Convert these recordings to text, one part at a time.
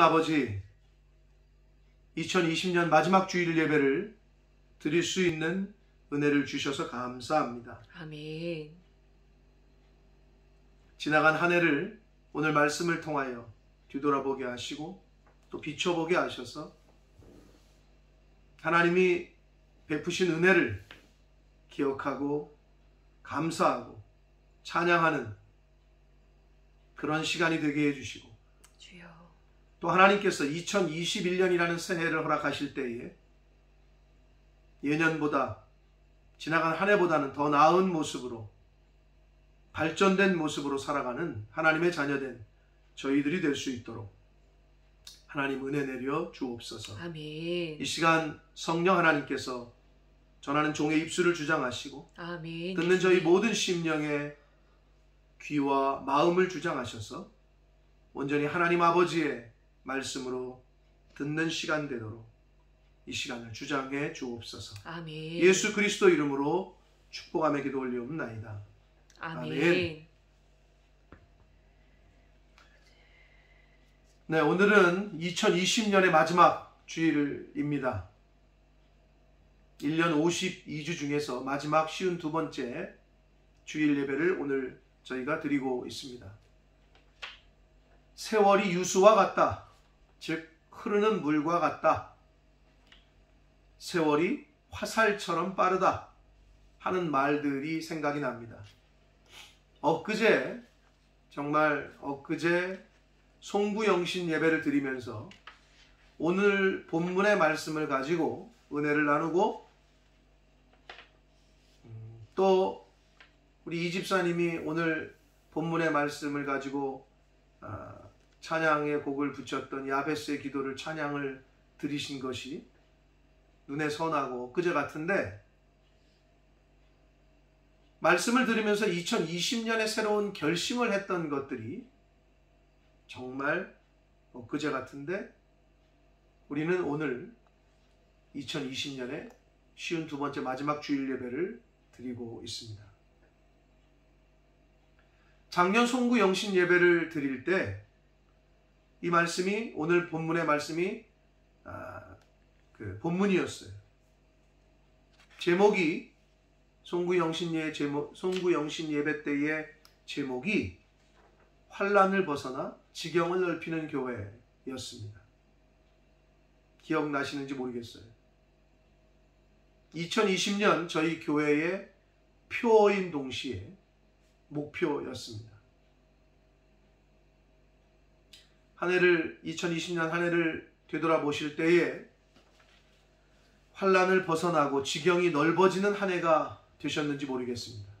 아버지, 2020년 마지막 주일 예배를 드릴 수 있는 은혜를 주셔서 감사합니다. 아멘. 지나간 한 해를 오늘 말씀을 통하여 뒤돌아보게 하시고 또 비춰보게 하셔서 하나님이 베푸신 은혜를 기억하고 감사하고 찬양하는 그런 시간이 되게 해주시고, 주여. 또 하나님께서 2021년이라는 새해를 허락하실 때에 예년보다, 지나간 한 해보다는 더 나은 모습으로, 발전된 모습으로 살아가는 하나님의 자녀된 저희들이 될 수 있도록 하나님 은혜 내려 주옵소서. 아멘. 이 시간 성령 하나님께서 전하는 종의 입술을 주장하시고 아멘. 듣는 저희 모든 심령의 귀와 마음을 주장하셔서 온전히 하나님 아버지의 말씀으로 듣는 시간 되도록 이 시간을 주장해 주옵소서. 아멘. 예수 그리스도 이름으로 축복하며 기도 올리옵나이다. 아멘. 아멘. 네, 오늘은 2020년의 마지막 주일입니다. 1년 52주 중에서 마지막 52번째 주일 예배를 오늘 저희가 드리고 있습니다. 세월이 유수와 같다, 즉 흐르는 물과 같다, 세월이 화살처럼 빠르다 하는 말들이 생각이 납니다. 정말 엊그제 송구영신 예배를 드리면서 오늘 본문의 말씀을 가지고 은혜를 나누고, 또 우리 이 집사님이 오늘 본문의 말씀을 가지고 찬양의 곡을 붙였던 야베스의 기도를 찬양을 드리신 것이 눈에 선하고 엊그제 같은데, 말씀을 들으면서 2020년에 새로운 결심을 했던 것들이 정말 엊그제 같은데, 우리는 오늘 2020년에 52번째 마지막 주일 예배를 드리고 있습니다. 작년 송구 영신 예배를 드릴 때 이 말씀이, 오늘 본문의 말씀이 본문이었어요. 제목이 송구 영신 예배 때의 제목이 환난을 벗어나 지경을 넓히는 교회였습니다. 기억나시는지 모르겠어요. 2020년 저희 교회의 표어인 동시에 목표였습니다. 2020년 한 해를 되돌아보실 때에 환난을 벗어나고 지경이 넓어지는 한 해가 되셨는지 모르겠습니다.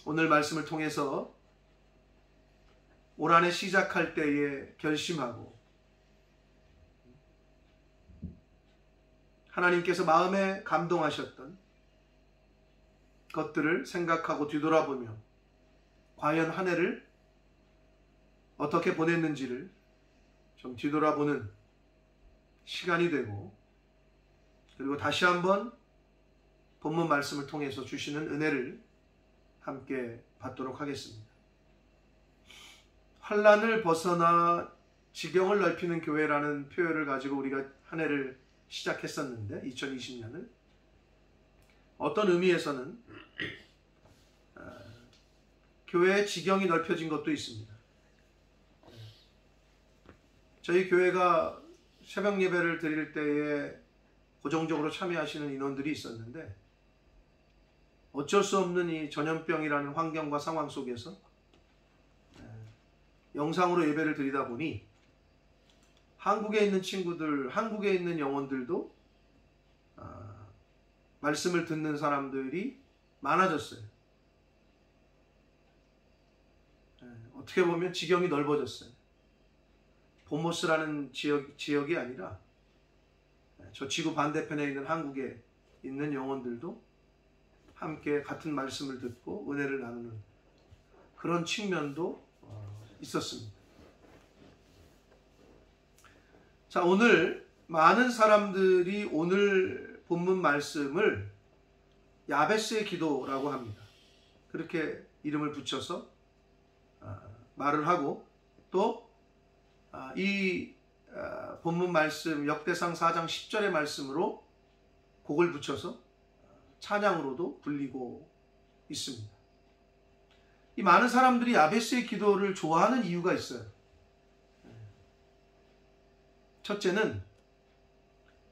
오늘 말씀을 통해서 올 한 해 시작할 때에 결심하고 하나님께서 마음에 감동하셨던 것들을 생각하고 뒤돌아보며 과연 한 해를 어떻게 보냈는지를 좀 뒤돌아보는 시간이 되고, 그리고 다시 한번 본문 말씀을 통해서 주시는 은혜를 함께 받도록 하겠습니다. 환난을 벗어나 지경을 넓히는 교회라는 표현을 가지고 우리가 한 해를 시작했었는데, 2020년을 어떤 의미에서는 교회의 지경이 넓혀진 것도 있습니다. 저희 교회가 새벽 예배를 드릴 때에 고정적으로 참여하시는 인원들이 있었는데, 어쩔 수 없는 이 전염병이라는 환경과 상황 속에서 영상으로 예배를 드리다 보니 한국에 있는 친구들, 한국에 있는 영혼들도 말씀을 듣는 사람들이 많아졌어요. 어떻게 보면 지경이 넓어졌어요. 봄모스라는 지역이 아니라 저 지구 반대편에 있는 한국에 있는 영혼들도 함께 같은 말씀을 듣고 은혜를 나누는 그런 측면도 있었습니다. 자, 오늘 많은 사람들이 오늘 본문 말씀을 야베스의 기도라고 합니다. 그렇게 이름을 붙여서 말을 하고, 또 이 본문 말씀 역대상 4장 10절의 말씀으로 곡을 붙여서 찬양으로도 불리고 있습니다. 이 많은 사람들이 야베스의 기도를 좋아하는 이유가 있어요. 첫째는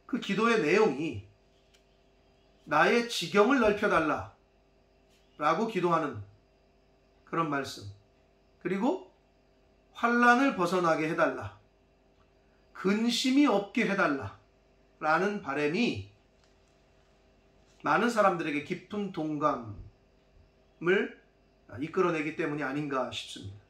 그 기도의 내용이 나의 지경을 넓혀달라 라고 기도하는 그런 말씀, 그리고 환난을 벗어나게 해달라, 근심이 없게 해달라 라는 바람이 많은 사람들에게 깊은 동감을 이끌어내기 때문이 아닌가 싶습니다.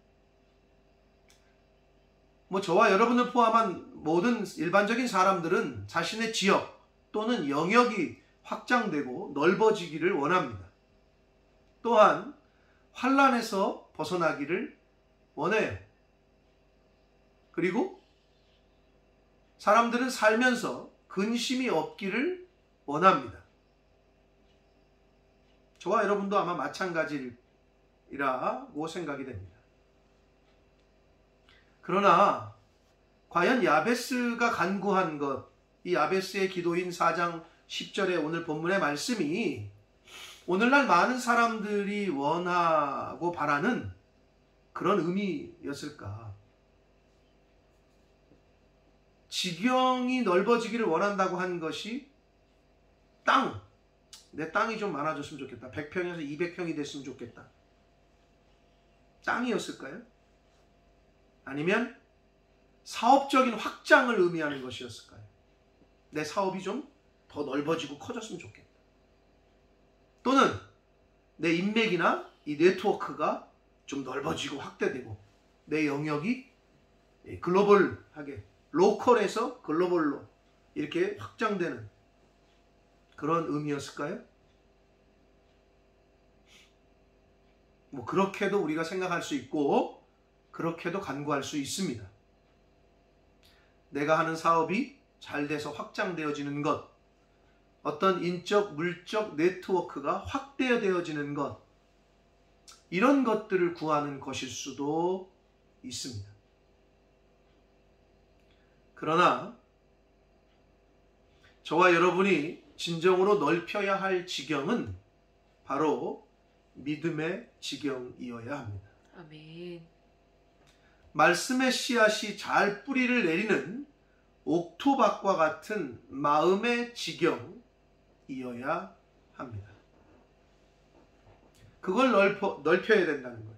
저와 여러분을 포함한 모든 일반적인 사람들은 자신의 지역 또는 영역이 확장되고 넓어지기를 원합니다. 또한 환난에서 벗어나기를 원해요. 그리고 사람들은 살면서 근심이 없기를 원합니다. 저와 여러분도 아마 마찬가지라고 생각이 됩니다. 그러나 과연 야베스가 간구한 것, 이 야베스의 기도인 4장 10절의 오늘 본문의 말씀이 오늘날 많은 사람들이 원하고 바라는 그런 의미였을까? 지경이 넓어지기를 원한다고 한 것이 내 땅이 좀 많아졌으면 좋겠다. 100평에서 200평이 됐으면 좋겠다. 땅이었을까요? 아니면 사업적인 확장을 의미하는 것이었을까요? 내 사업이 좀 더 넓어지고 커졌으면 좋겠다. 또는 내 인맥이나 이 네트워크가 좀 넓어지고 확대되고 내 영역이 글로벌하게, 로컬에서 글로벌로 이렇게 확장되는 그런 의미였을까요? 그렇게도 우리가 생각할 수 있고 그렇게도 간구할 수 있습니다. 내가 하는 사업이 잘 돼서 확장되어지는 것, 어떤 인적, 물적 네트워크가 확대되어지는 것, 이런 것들을 구하는 것일 수도 있습니다. 그러나 저와 여러분이 진정으로 넓혀야 할 지경은 바로 믿음의 지경이어야 합니다. 아멘. 말씀의 씨앗이 잘 뿌리를 내리는 옥토밭과 같은 마음의 지경이어야 합니다. 그걸 넓혀야 된다는 거예요.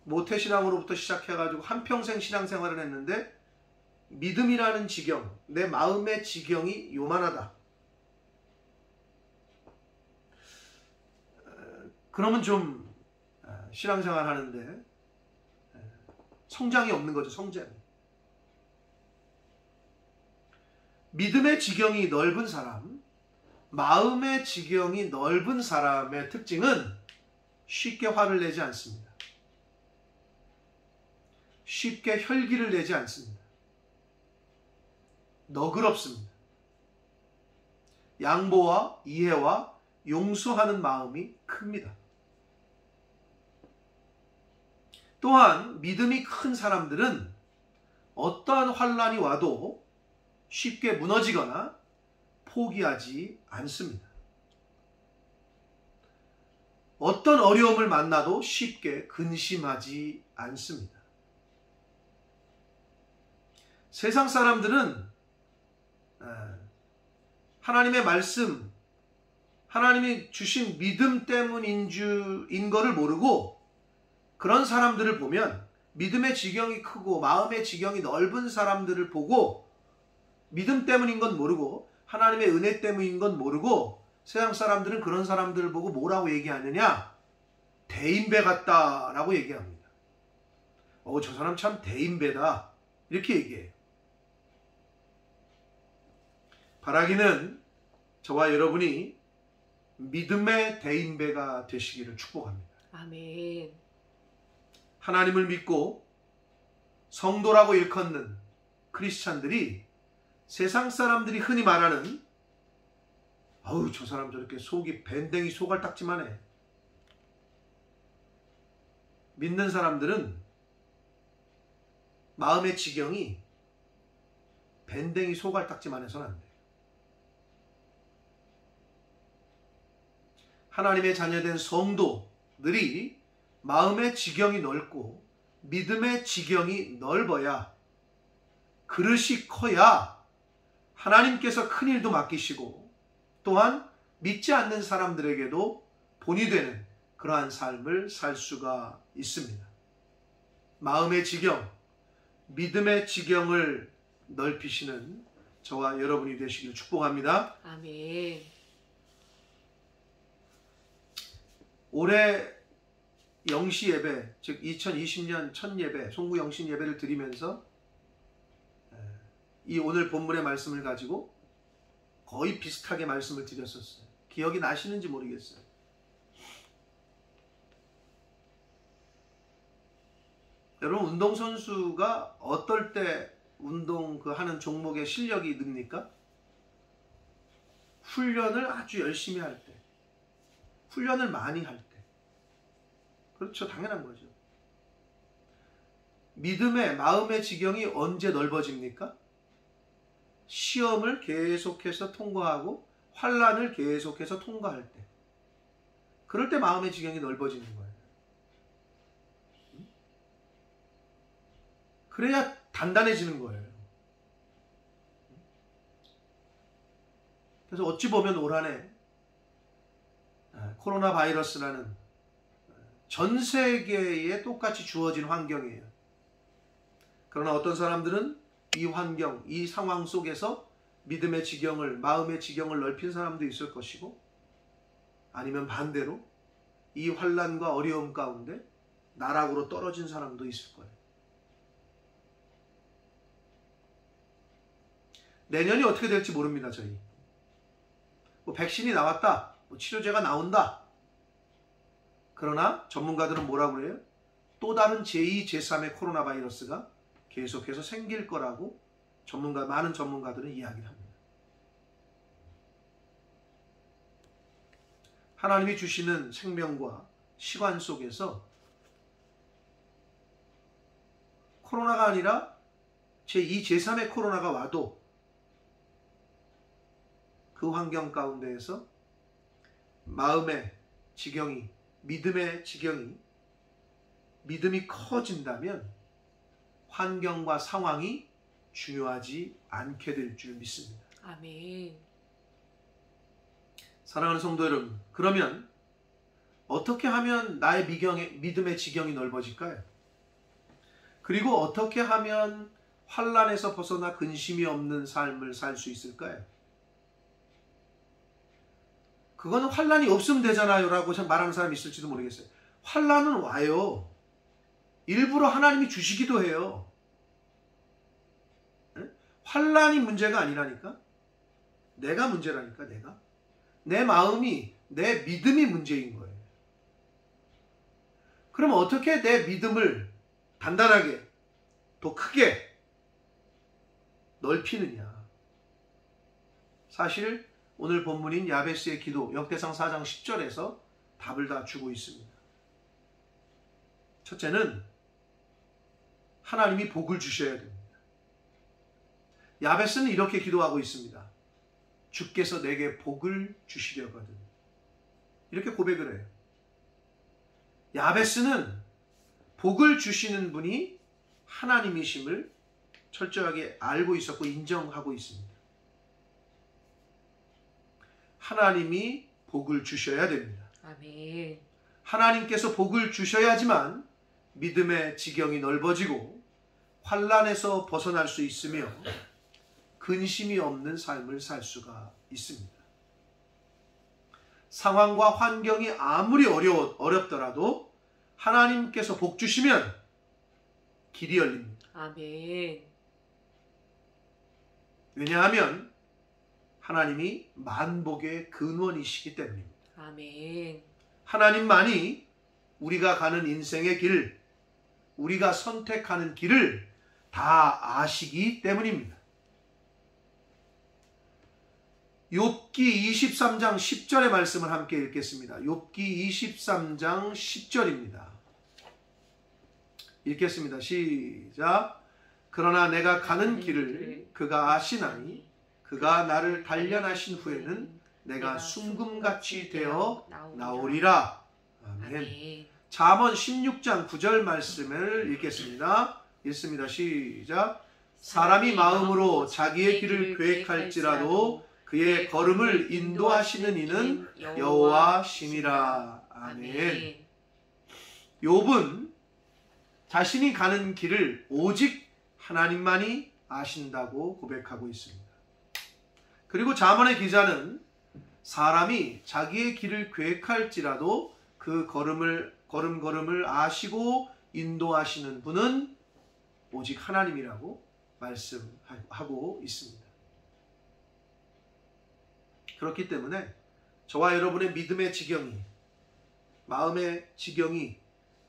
모태신앙으로부터 시작해가지고 한평생 신앙생활을 했는데 믿음이라는 지경, 내 마음의 지경이 요만하다. 그러면 좀 신앙생활 하는데 성장이 없는 거죠. 성장. 믿음의 지경이 넓은 사람, 마음의 지경이 넓은 사람의 특징은 쉽게 화를 내지 않습니다. 쉽게 혈기를 내지 않습니다. 너그럽습니다. 양보와 이해와 용서하는 마음이 큽니다. 또한 믿음이 큰 사람들은 어떠한 환난이 와도 쉽게 무너지거나 포기하지 않습니다. 어떤 어려움을 만나도 쉽게 근심하지 않습니다. 세상 사람들은 하나님의 말씀, 하나님이 주신 믿음 때문인 거를 모르고 그런 사람들을 보면, 믿음의 지경이 크고 마음의 지경이 넓은 사람들을 보고 믿음 때문인 건 모르고 하나님의 은혜 때문인 건 모르고 세상 사람들은 그런 사람들을 보고 뭐라고 얘기하느냐? 대인배 같다라고 얘기합니다. 저 사람 참 대인배다, 이렇게 얘기해요. 바라기는 저와 여러분이 믿음의 대인배가 되시기를 축복합니다. 아멘. 하나님을 믿고 성도라고 일컫는 크리스찬들이 세상 사람들이 흔히 말하는 저 사람 저렇게 속이 밴댕이 소갈딱지만 해, 믿는 사람들은 마음의 지경이 밴댕이 소갈딱지만 해서는 안 돼요. 하나님의 자녀된 성도들이 마음의 지경이 넓고 믿음의 지경이 넓어야, 그릇이 커야 하나님께서 큰 일도 맡기시고 또한 믿지 않는 사람들에게도 본이 되는 그러한 삶을 살 수가 있습니다. 마음의 지경, 믿음의 지경을 넓히시는 저와 여러분이 되시기를 축복합니다. 아멘. 올해 영시 예배, 즉 2020년 첫 예배, 송구 영신 예배를 드리면서 이 오늘 본문의 말씀을 가지고 거의 비슷하게 말씀을 드렸었어요. 기억이 나시는지 모르겠어요. 여러분, 운동선수가 어떨 때 운동 하는 종목의 실력이 늡니까? 훈련을 아주 열심히 할 때, 훈련을 많이 할 때. 그렇죠, 당연한 거죠. 믿음의 마음의 지경이 언제 넓어집니까? 시험을 계속해서 통과하고 환난을 계속해서 통과할 때, 그럴 때 마음의 지경이 넓어지는 거예요. 그래야 단단해지는 거예요. 그래서 어찌 보면 올 한 해 코로나 바이러스라는 전 세계에 똑같이 주어진 환경이에요. 그러나 어떤 사람들은 이 환경, 이 상황 속에서 믿음의 지경을, 마음의 지경을 넓힌 사람도 있을 것이고, 아니면 반대로 이 환난과 어려움 가운데 나락으로 떨어진 사람도 있을 거예요. 내년이 어떻게 될지 모릅니다. 저희 뭐 백신이 나왔다, 뭐 치료제가 나온다. 그러나 전문가들은 뭐라고 그래요? 또 다른 제2, 제3의 코로나 바이러스가 계속해서 생길 거라고 많은 전문가들은 이야기를 합니다. 하나님이 주시는 생명과 시간 속에서 코로나가 아니라 제2, 제3의 코로나가 와도 그 환경 가운데에서 마음의 지경이, 믿음의 지경이, 믿음이 커진다면 환경과 상황이 중요하지 않게 될 줄 믿습니다. 아멘. 사랑하는 성도 여러분, 그러면 어떻게 하면 나의 믿음의 지경이 넓어질까요? 그리고 어떻게 하면 환난에서 벗어나 근심이 없는 삶을 살 수 있을까요? 그거는 환난이 없으면 되잖아요 라고 말하는 사람이 있을지도 모르겠어요. 환난은 와요. 일부러 하나님이 주시기도 해요. 환난이 문제가 아니라니까. 내가 문제라니까. 내 마음이, 내 믿음이 문제인 거예요. 그럼 어떻게 내 믿음을 단단하게, 더 크게 넓히느냐. 사실 오늘 본문인 야베스의 기도, 역대상 4장 10절에서 답을 다 주고 있습니다. 첫째는 하나님이 복을 주셔야 됩니다. 야베스는 이렇게 기도하고 있습니다. 주께서 내게 복을 주시려거든. 이렇게 고백을 해요. 야베스는 복을 주시는 분이 하나님이심을 철저하게 알고 있었고 인정하고 있습니다. 하나님이 복을 주셔야 됩니다. 아멘. 하나님께서 복을 주셔야지만 믿음의 지경이 넓어지고 환난에서 벗어날 수 있으며 근심이 없는 삶을 살 수가 있습니다. 상황과 환경이 아무리 어렵더라도 하나님께서 복 주시면 길이 열립니다. 아멘. 왜냐하면 하나님이 만복의 근원이시기 때문입니다. 아멘. 하나님만이 우리가 가는 인생의 길, 우리가 선택하는 길을 다 아시기 때문입니다. 욥기 23장 10절의 말씀을 함께 읽겠습니다. 욥기 23장 10절입니다. 읽겠습니다. 시작. 그러나 내가 가는 길을 그가 아시나니 그가 나를 단련하신 후에는 내가 순금같이 되어 나오리라. 아멘. 잠언 16장 9절 말씀을 읽겠습니다. 읽습니다. 시작. 사람이 마음으로 자기의 길을 계획할지라도 그의 걸음을 인도하시는 이는 여호와시니라. 아멘. 욥은 자신이 가는 길을 오직 하나님만이 아신다고 고백하고 있습니다. 그리고 잠언의 기자는 사람이 자기의 길을 계획할지라도 그 걸음걸음을 아시고 인도하시는 분은 오직 하나님이라고 말씀하고 있습니다. 그렇기 때문에 저와 여러분의 믿음의 지경이, 마음의 지경이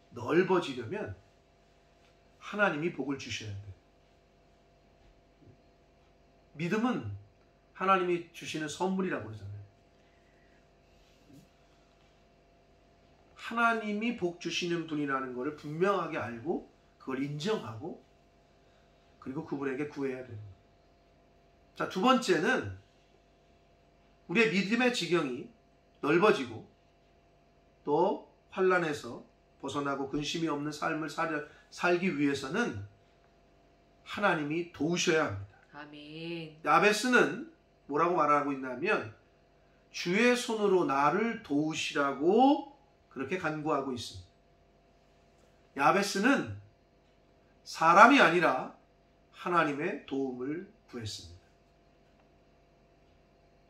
넓어지려면 하나님이 복을 주셔야 돼요. 믿음은 하나님이 주시는 선물이라고 그러잖아요. 하나님이 복 주시는 분이라는 것을 분명하게 알고 그걸 인정하고 그리고 그분에게 구해야 됩니다. 자, 두 번째는 우리의 믿음의 지경이 넓어지고 또 환난에서 벗어나고 근심이 없는 삶을 살기 위해서는 하나님이 도우셔야 합니다. 아멘. 야베스는 뭐라고 말하고 있냐면 주의 손으로 나를 도우시라고 그렇게 간구하고 있습니다. 야베스는 사람이 아니라 하나님의 도움을 구했습니다.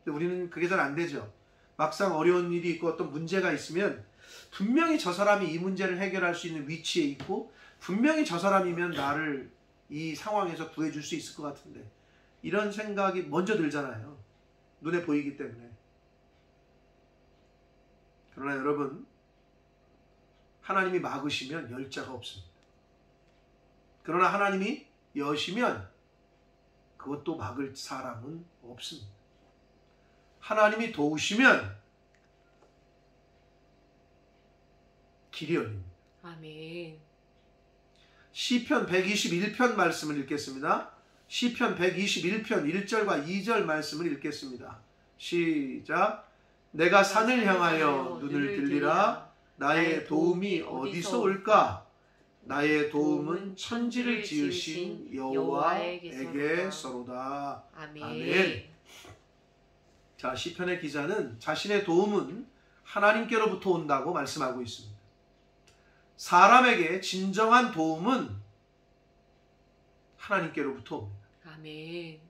근데 우리는 그게 잘 안 되죠. 막상 어려운 일이 있고 어떤 문제가 있으면 분명히 저 사람이 이 문제를 해결할 수 있는 위치에 있고 분명히 저 사람이면 나를 이 상황에서 구해줄 수 있을 것 같은데 이런 생각이 먼저 들잖아요. 눈에 보이기 때문에. 그러나 여러분, 하나님이 막으시면 열 자가 없습니다. 그러나 하나님이 여시면 그것도 막을 사람은 없습니다. 하나님이 도우시면 길이 열립니다. 아멘. 시편 121편 말씀을 읽겠습니다. 시편 121편 1절과 2절 말씀을 읽겠습니다. 시작. 내가 산을 향하여 눈을 들리라. 나의 도움이 어디서 올까? 나의 도움은 천지를 지으신 여호와에게서로다. 아멘. 자, 시편의 기자는 자신의 도움은 하나님께로부터 온다고 말씀하고 있습니다. 사람에게 진정한 도움은 하나님께로부터 옵니다. 아멘.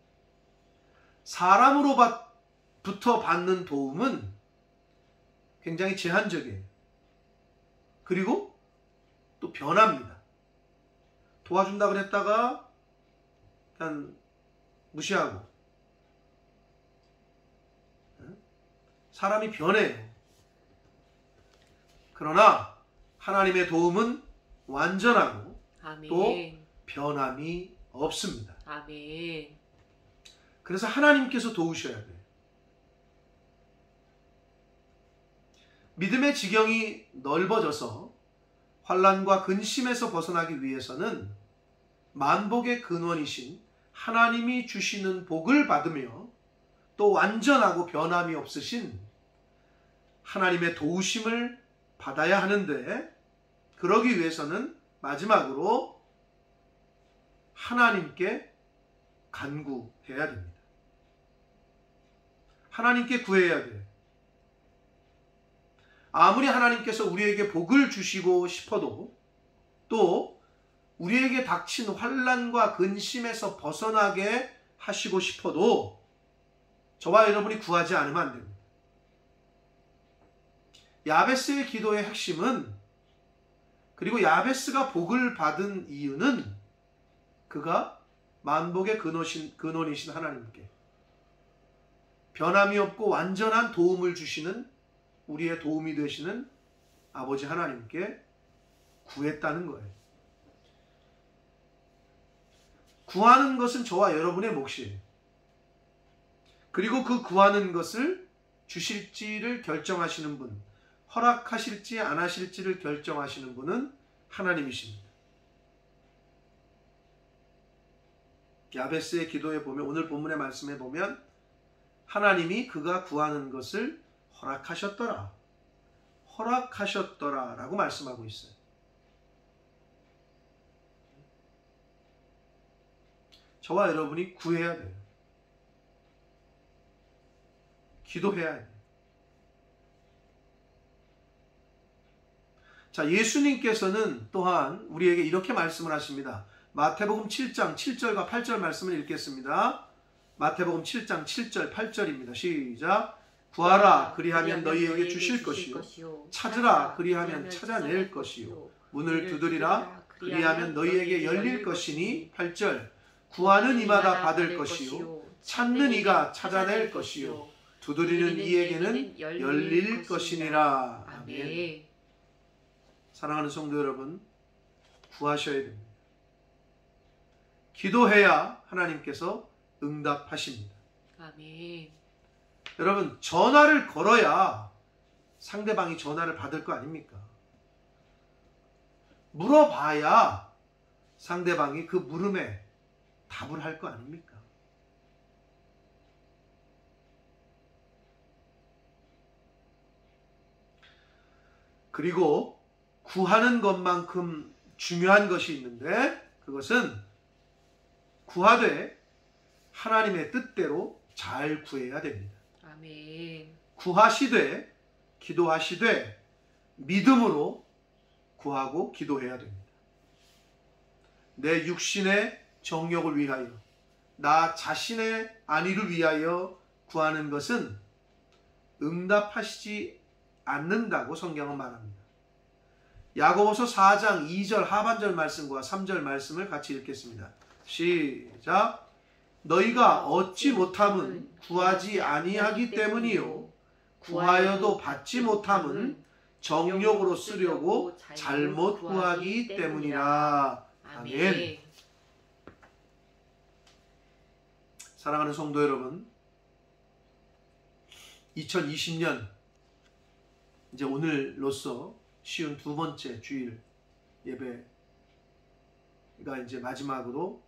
사람으로부터 받는 도움은 굉장히 제한적이에요. 그리고 또 변합니다. 도와준다 그랬다가 그냥 무시하고 사람이 변해요. 그러나 하나님의 도움은 완전하고 아멘. 또 변함이 없습니다. 아멘. 그래서 하나님께서 도우셔야 돼요. 믿음의 지경이 넓어져서 환난과 근심에서 벗어나기 위해서는 만복의 근원이신 하나님이 주시는 복을 받으며 또 완전하고 변함이 없으신 하나님의 도우심을 받아야 하는데, 그러기 위해서는 마지막으로 하나님께 간구해야 됩니다. 하나님께 구해야 돼요. 아무리 하나님께서 우리에게 복을 주시고 싶어도 또 우리에게 닥친 환난과 근심에서 벗어나게 하시고 싶어도 저와 여러분이 구하지 않으면 안 됩니다. 야베스의 기도의 핵심은, 그리고 야베스가 복을 받은 이유는 그가 만복의 근원이신 하나님께 변함이 없고 완전한 도움을 주시는, 우리의 도움이 되시는 아버지 하나님께 구했다는 거예요. 구하는 것은 저와 여러분의 몫이에요. 그리고 그 구하는 것을 주실지를 결정하시는 분, 허락하실지 안 하실지를 결정하시는 분은 하나님이십니다. 야베스의 기도에 보면, 오늘 본문의 말씀에 보면 하나님이 그가 구하는 것을 허락하셨더라. 허락하셨더라 라고 말씀하고 있어요. 저와 여러분이 구해야 돼요. 기도해야 돼요. 자, 예수님께서는 또한 우리에게 이렇게 말씀을 하십니다. 마태복음 7장 7절과 8절 말씀을 읽겠습니다. 마태복음 7장 7절 8절입니다. 시작. 구하라 그리하면 너희에게 주실 것이요, 찾으라 그리하면 찾아낼 것이요, 문을 두드리라 그리하면 너희에게 열릴 것이니. 8절. 구하는 이마다 받을 것이요, 찾는 이가 찾아낼 것이요, 두드리는 이에게는 열릴 것이니라. 아멘. 사랑하는 성도 여러분, 구하셔야 됩니다. 기도해야 하나님께서 응답하십니다. 아멘. 여러분, 전화를 걸어야 상대방이 전화를 받을 거 아닙니까? 물어봐야 상대방이 그 물음에 답을 할 거 아닙니까? 그리고 구하는 것만큼 중요한 것이 있는데, 그것은 구하되 하나님의 뜻대로 잘 구해야 됩니다. 아멘. 구하시되, 기도하시되 믿음으로 구하고 기도해야 됩니다. 내 육신의 정욕을 위하여, 나 자신의 안위를 위하여 구하는 것은 응답하시지 않는다고 성경은 말합니다. 야고보서 4장 2절 하반절 말씀과 3절 말씀을 같이 읽겠습니다. 시작. 너희가 얻지 못함은 구하지 아니하기 때문이요, 구하여도 받지 못함은 정욕으로 쓰려고 잘못 구하기 때문이라. 아멘. 사랑하는 성도 여러분, 2020년 이제 오늘로써 쉬운 두 번째 주일 예배가 이제 마지막으로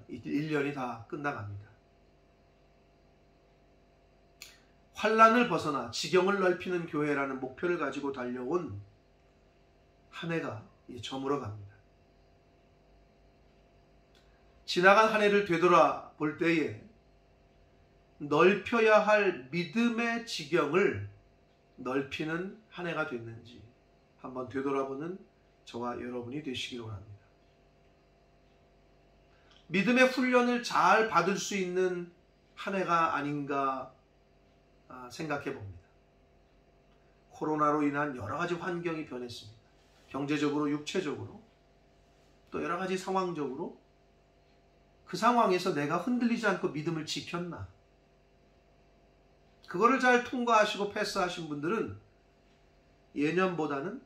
1년이 다 끝나갑니다. 환난을 벗어나 지경을 넓히는 교회라는 목표를 가지고 달려온 한 해가 저물어 갑니다. 지나간 한 해를 되돌아볼 때에 넓혀야 할 믿음의 지경을 넓히는 한 해가 됐는지 한번 되돌아보는 저와 여러분이 되시기를 원합니다. 믿음의 훈련을 잘 받을 수 있는 한 해가 아닌가 생각해 봅니다. 코로나로 인한 여러 가지 환경이 변했습니다. 경제적으로, 육체적으로, 또 여러 가지 상황적으로. 그 상황에서 내가 흔들리지 않고 믿음을 지켰나? 그거를 잘 통과하시고 패스하신 분들은 예년보다는,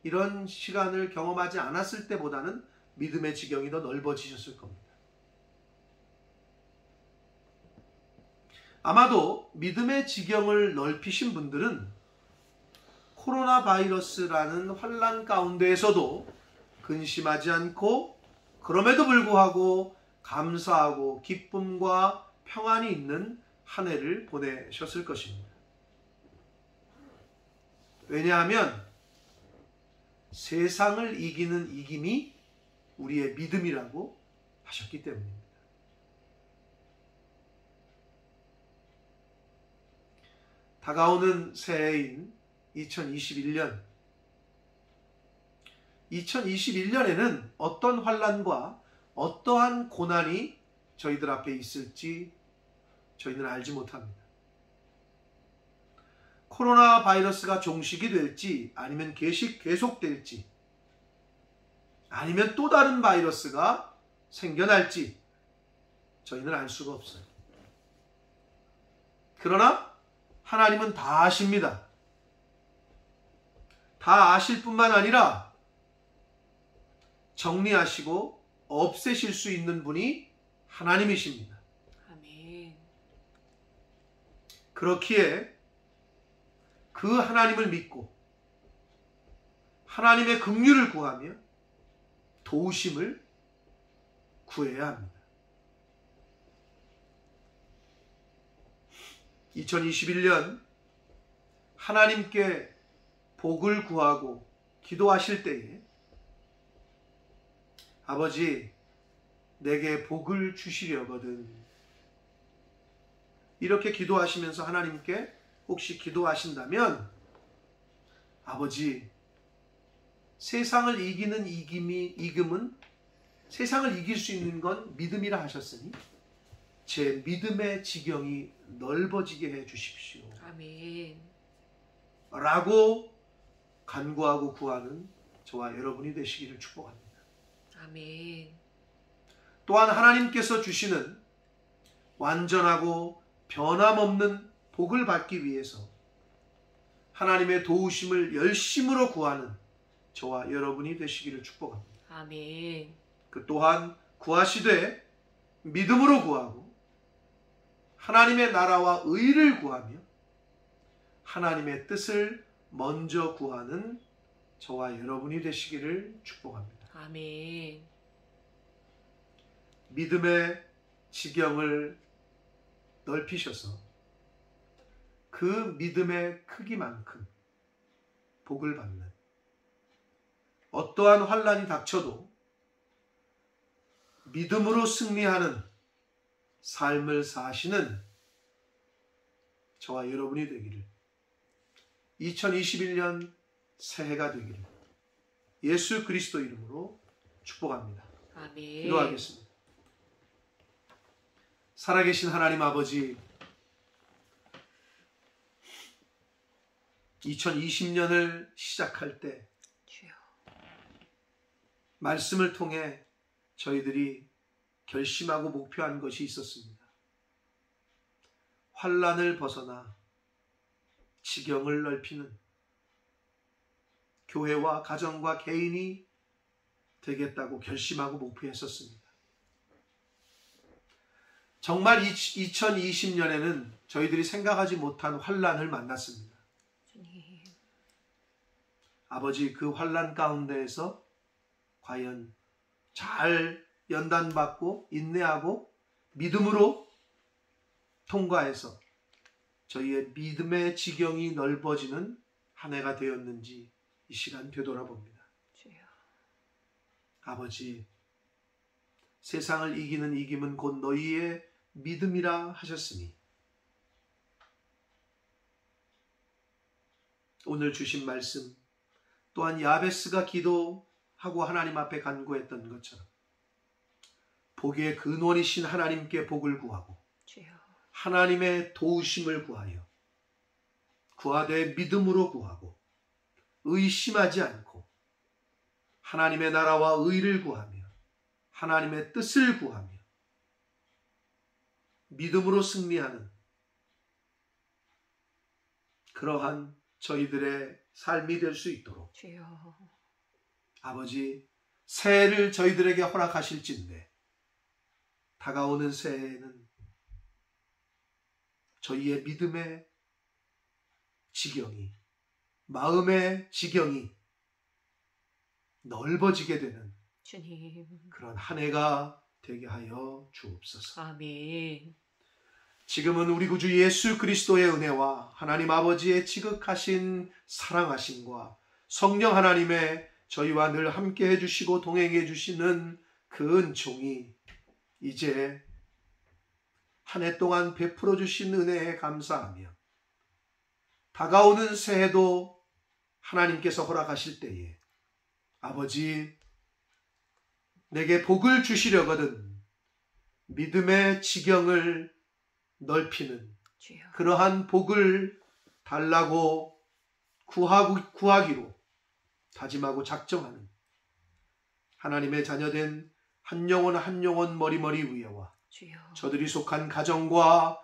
이런 시간을 경험하지 않았을 때보다는 믿음의 지경이 더 넓어지셨을 겁니다. 아마도 믿음의 지경을 넓히신 분들은 코로나 바이러스라는 환난 가운데에서도 근심하지 않고, 그럼에도 불구하고 감사하고 기쁨과 평안이 있는 한 해를 보내셨을 것입니다. 왜냐하면 세상을 이기는 이김이 우리의 믿음이라고 하셨기 때문입니다. 다가오는 새해인 2021년, 2021년에는 어떤 환난과 어떠한 고난이 저희들 앞에 있을지 저희는 알지 못합니다. 코로나 바이러스가 종식이 될지, 아니면 계속될지, 아니면 또 다른 바이러스가 생겨날지 저희는 알 수가 없어요. 그러나 하나님은 다 아십니다. 다 아실 뿐만 아니라 정리하시고 없애실 수 있는 분이 하나님이십니다. 아멘. 그렇기에 그 하나님을 믿고 하나님의 긍휼을 구하며 도우심을 구해야 합니다. 2021년 하나님께 복을 구하고 기도하실 때에 아버지 내게 복을 주시려거든, 이렇게 기도하시면서 하나님께 혹시 기도하신다면 아버지 세상을 이기는 이김은 세상을 이길 수 있는 건 믿음이라 하셨으니 제 믿음의 지경이 넓어지게 해 주십시오 아멘. 라고 간구하고 구하는 저와 여러분이 되시기를 축복합니다. 아멘. 또한 하나님께서 주시는 완전하고 변함없는 복을 받기 위해서 하나님의 도우심을 열심으로 구하는 저와 여러분이 되시기를 축복합니다. 아멘. 그 또한 구하시되 믿음으로 구하고 하나님의 나라와 의를 구하며 하나님의 뜻을 먼저 구하는 저와 여러분이 되시기를 축복합니다. 아멘. 믿음의 지경을 넓히셔서 그 믿음의 크기만큼 복을 받는, 어떠한 환난이 닥쳐도 믿음으로 승리하는 삶을 사시는 저와 여러분이 되기를, 2021년 새해가 되기를 예수 그리스도 이름으로 축복합니다. 아멘. 기도하겠습니다. 살아계신 하나님 아버지, 2020년을 시작할 때 주여. 말씀을 통해 저희들이 결심하고 목표한 것이 있었습니다. 환난을 벗어나 지경을 넓히는 교회와 가정과 개인이 되겠다고 결심하고 목표했었습니다. 정말 2020년에는 저희들이 생각하지 못한 환난을 만났습니다. 주님. 아버지, 그 환난 가운데에서 과연 잘 연단받고 인내하고 믿음으로 통과해서 저희의 믿음의 지경이 넓어지는 한 해가 되었는지 이 시간 되돌아봅니다. 주여. 아버지, 세상을 이기는 이김은 곧 너희의 믿음이라 하셨으니 오늘 주신 말씀 또한 야베스가 기도하고 하나님 앞에 간구했던 것처럼 복의 근원이신 하나님께 복을 구하고 주여. 하나님의 도우심을 구하여 구하되 믿음으로 구하고 의심하지 않고 하나님의 나라와 의를 구하며 하나님의 뜻을 구하며 믿음으로 승리하는 그러한 저희들의 삶이 될 수 있도록 주여. 아버지, 새해를 저희들에게 허락하실진데 다가오는 새해에는 저희의 믿음의 지경이, 마음의 지경이 넓어지게 되는 주님. 그런 한 해가 되게 하여 주옵소서. 아멘. 지금은 우리 구주 예수 그리스도의 은혜와 하나님 아버지의 지극하신 사랑하심과 성령 하나님의 저희와 늘 함께 해주시고 동행해 주시는 그 은총이 이제 한 해 동안 베풀어 주신 은혜에 감사하며 다가오는 새해도 하나님께서 허락하실 때에 아버지, 내게 복을 주시려거든 믿음의 지경을 넓히는 주여. 그러한 복을 달라고 구하기로 다짐하고 작정하는 하나님의 자녀된 한 영혼 한 영혼 머리머리 위에와 주여. 저들이 속한 가정과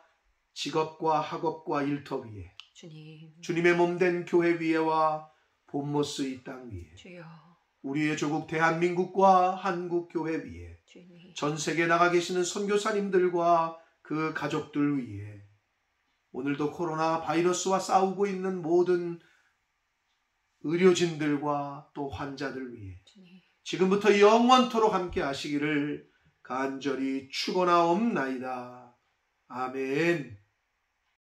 직업과 학업과 일터 위에 주님. 주님의 몸된 교회 위에와 본모스 이 땅 위에 주여. 우리의 조국 대한민국과 한국교회 위에 주님. 전 세계에 나가 계시는 선교사님들과 그 가족들 위에 오늘도 코로나 바이러스와 싸우고 있는 모든 의료진들과 또 환자들 위해 주님. 지금부터 영원토록 함께 하시기를 간절히 축원하옵나이다. 아멘.